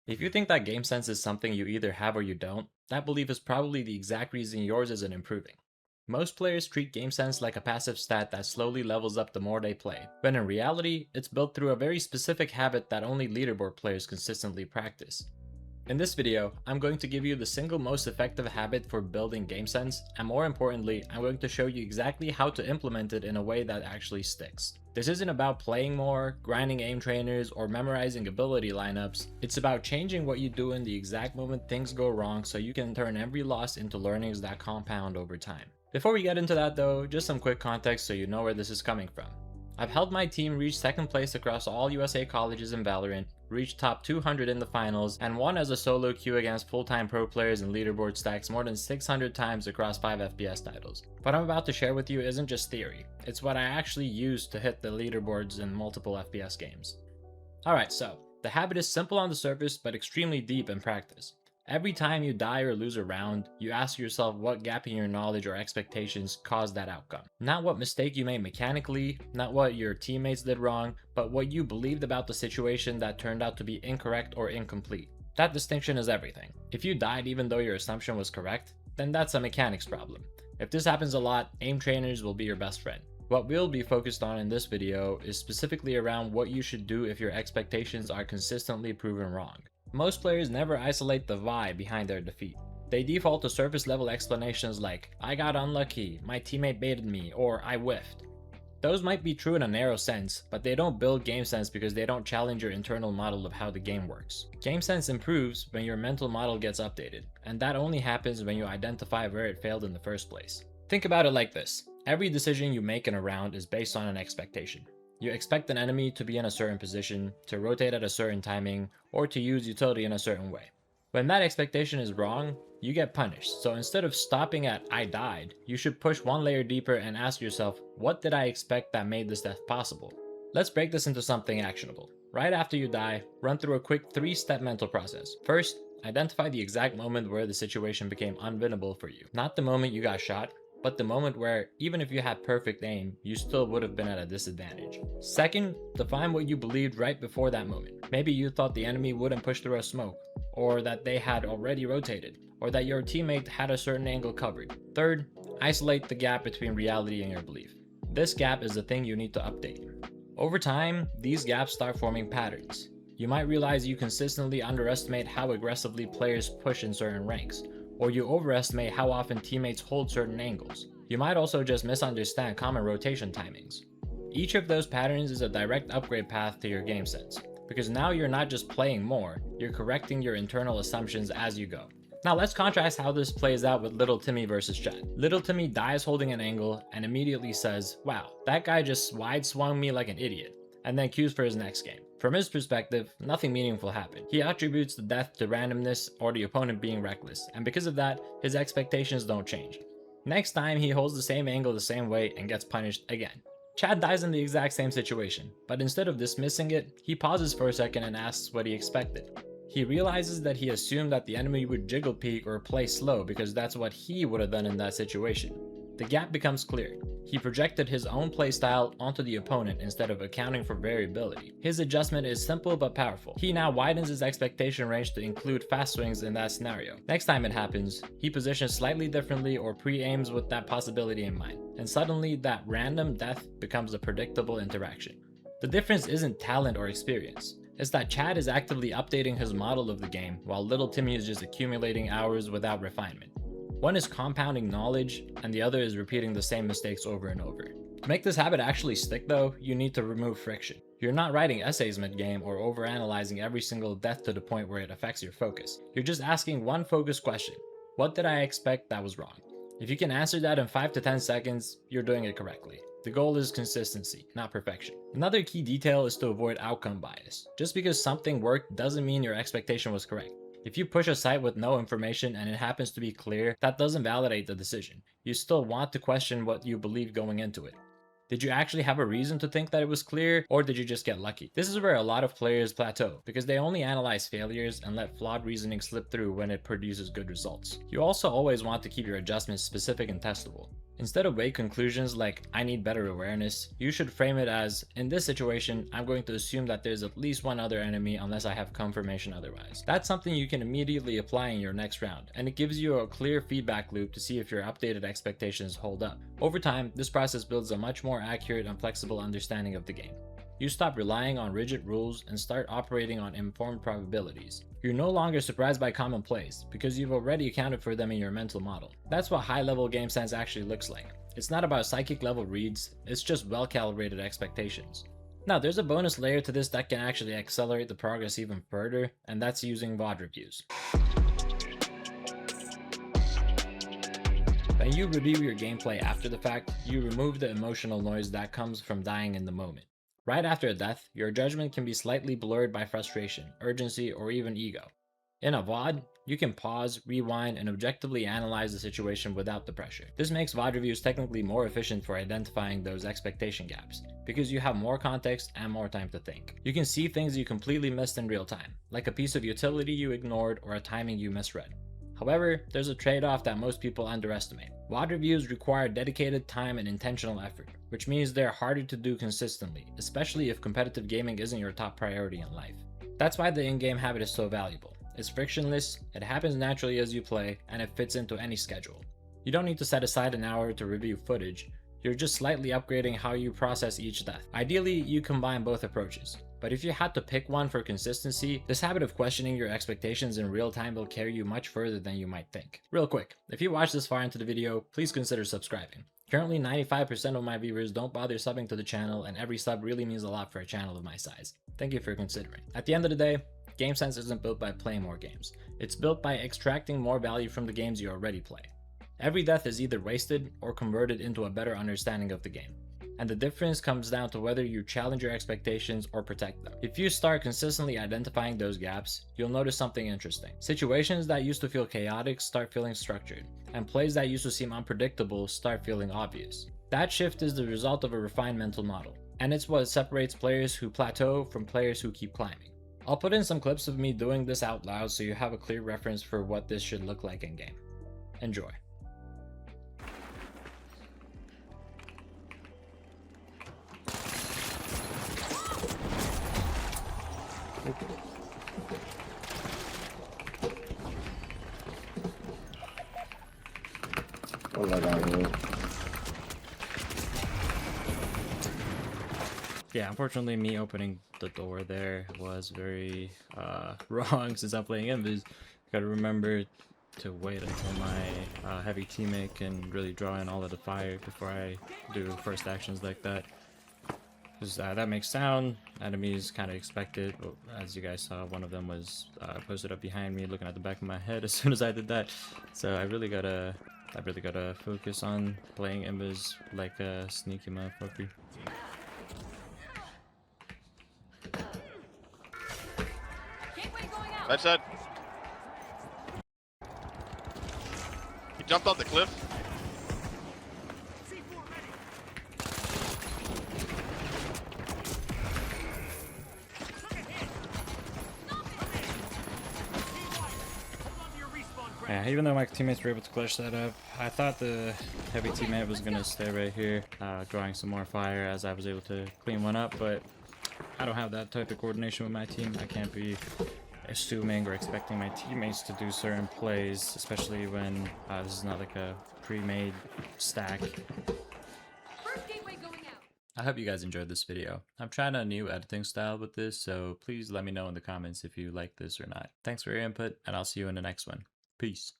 If you think that game sense is something you either have or you don't, that belief is probably the exact reason yours isn't improving. Most players treat game sense like a passive stat that slowly levels up the more they play, when in reality, it's built through a very specific habit that only leaderboard players consistently practice. In this video, I'm going to give you the single most effective habit for building game sense, and more importantly, I'm going to show you exactly how to implement it in a way that actually sticks. This isn't about playing more, grinding aim trainers, or memorizing ability lineups. It's about changing what you do in the exact moment things go wrong so you can turn every loss into learnings that compound over time. Before we get into that though, just some quick context so you know where this is coming from. I've helped my team reach second place across all USA colleges in Valorant, reached top 200 in the finals, and won as a solo queue against full-time pro players in leaderboard stacks more than 600 times across 5 FPS titles. What I'm about to share with you isn't just theory, it's what I actually used to hit the leaderboards in multiple FPS games. Alright, so, the habit is simple on the surface but extremely deep in practice. Every time you die or lose a round, you ask yourself what gap in your knowledge or expectations caused that outcome. Not what mistake you made mechanically, not what your teammates did wrong, but what you believed about the situation that turned out to be incorrect or incomplete. That distinction is everything. If you died even though your assumption was correct, then that's a mechanics problem. If this happens a lot, aim trainers will be your best friend. What we'll be focused on in this video is specifically around what you should do if your expectations are consistently proven wrong. Most players never isolate the why behind their defeat. They default to surface level explanations like, I got unlucky, my teammate baited me, or I whiffed. Those might be true in a narrow sense, but they don't build game sense because they don't challenge your internal model of how the game works. Game sense improves when your mental model gets updated, and that only happens when you identify where it failed in the first place. Think about it like this. Every decision you make in a round is based on an expectation. You expect an enemy to be in a certain position, to rotate at a certain timing, or to use utility in a certain way. When that expectation is wrong, you get punished. So instead of stopping at I died, you should push one layer deeper and ask yourself, what did I expect that made this death possible? Let's break this into something actionable. Right after you die, run through a quick 3-step mental process. First, identify the exact moment where the situation became unwinnable for you. Not the moment you got shot, but the moment where, even if you had perfect aim, you still would have been at a disadvantage. Second, define what you believed right before that moment. Maybe you thought the enemy wouldn't push through a smoke, or that they had already rotated, or that your teammate had a certain angle covered. Third, isolate the gap between reality and your belief. This gap is the thing you need to update. Over time, these gaps start forming patterns. You might realize you consistently underestimate how aggressively players push in certain ranks, or you overestimate how often teammates hold certain angles. You might also just misunderstand common rotation timings. Each of those patterns is a direct upgrade path to your game sense, because now you're not just playing more, you're correcting your internal assumptions as you go. Now let's contrast how this plays out with Little Timmy versus Chad. Little Timmy dies holding an angle and immediately says, wow, that guy just wide swung me like an idiot, and then queues for his next game. From his perspective, nothing meaningful happened. He attributes the death to randomness or the opponent being reckless, and because of that, his expectations don't change. Next time, he holds the same angle the same way and gets punished again. Chad dies in the exact same situation, but instead of dismissing it, he pauses for a second and asks what he expected. He realizes that he assumed that the enemy would jiggle peek or play slow because that's what he would have done in that situation. The gap becomes clear. He projected his own playstyle onto the opponent instead of accounting for variability. His adjustment is simple but powerful. He now widens his expectation range to include fast swings in that scenario. Next time it happens, he positions slightly differently or pre-aims with that possibility in mind, and suddenly that random death becomes a predictable interaction. The difference isn't talent or experience. It's that Chad is actively updating his model of the game, while Little Timmy is just accumulating hours without refinement. One is compounding knowledge, and the other is repeating the same mistakes over and over. To make this habit actually stick though, you need to remove friction. You're not writing essays mid-game or overanalyzing every single death to the point where it affects your focus. You're just asking one focused question. What did I expect that was wrong? If you can answer that in 5 to 10 seconds, you're doing it correctly. The goal is consistency, not perfection. Another key detail is to avoid outcome bias. Just because something worked doesn't mean your expectation was correct. If you push a site with no information and it happens to be clear, that doesn't validate the decision. You still want to question what you believed going into it. Did you actually have a reason to think that it was clear, or did you just get lucky? This is where a lot of players plateau, because they only analyze failures and let flawed reasoning slip through when it produces good results. You also always want to keep your adjustments specific and testable. Instead of vague conclusions like, I need better awareness, you should frame it as, in this situation, I'm going to assume that there's at least one other enemy unless I have confirmation otherwise. That's something you can immediately apply in your next round, and it gives you a clear feedback loop to see if your updated expectations hold up. Over time, this process builds a much more accurate and flexible understanding of the game. You stop relying on rigid rules and start operating on informed probabilities. You're no longer surprised by common plays, because you've already accounted for them in your mental model. That's what high-level game sense actually looks like. It's not about psychic level reads, it's just well-calibrated expectations. Now, there's a bonus layer to this that can actually accelerate the progress even further, and that's using VOD reviews. When you review your gameplay after the fact, you remove the emotional noise that comes from dying in the moment. Right after a death, your judgment can be slightly blurred by frustration, urgency, or even ego. In a VOD, you can pause, rewind, and objectively analyze the situation without the pressure. This makes VOD reviews technically more efficient for identifying those expectation gaps, because you have more context and more time to think. You can see things you completely missed in real time, like a piece of utility you ignored or a timing you misread. However, there's a trade-off that most people underestimate. VOD reviews require dedicated time and intentional effort, which means they're harder to do consistently, especially if competitive gaming isn't your top priority in life. That's why the in-game habit is so valuable. It's frictionless, it happens naturally as you play, and it fits into any schedule. You don't need to set aside an hour to review footage, you're just slightly upgrading how you process each death. Ideally, you combine both approaches. But if you had to pick one for consistency, this habit of questioning your expectations in real time will carry you much further than you might think. Real quick, if you watched this far into the video, please consider subscribing. Currently, 95% of my viewers don't bother subbing to the channel, and every sub really means a lot for a channel of my size. Thank you for considering. At the end of the day, Game Sense isn't built by playing more games. It's built by extracting more value from the games you already play. Every death is either wasted or converted into a better understanding of the game. And the difference comes down to whether you challenge your expectations or protect them. If you start consistently identifying those gaps, you'll notice something interesting. Situations that used to feel chaotic start feeling structured, and plays that used to seem unpredictable start feeling obvious. That shift is the result of a refined mental model, and it's what separates players who plateau from players who keep climbing. I'll put in some clips of me doing this out loud so you have a clear reference for what this should look like in game. Enjoy. Yeah, unfortunately me opening the door there was very wrong since I'm playing Invis. Gotta remember to wait until my heavy teammate can really draw in all of the fire before I do first actions like that. Because that makes sound, enemies kind of expect it. But as you guys saw, one of them was posted up behind me looking at the back of my head as soon as I did that. So I really gotta focus on playing Invis like a sneaky motherfucker. Right side. He jumped off the cliff. Yeah, even though my teammates were able to clutch that up, I thought the heavy teammate was gonna stay right here, drawing some more fire as I was able to clean one up, but I don't have that type of coordination with my team. I can't be assuming or expecting my teammates to do certain plays, especially when this is not like a pre-made stack. I hope you guys enjoyed this video. I'm trying a new editing style with this, so please let me know in the comments if you like this or not. Thanks for your input, and I'll see you in the next one. Peace.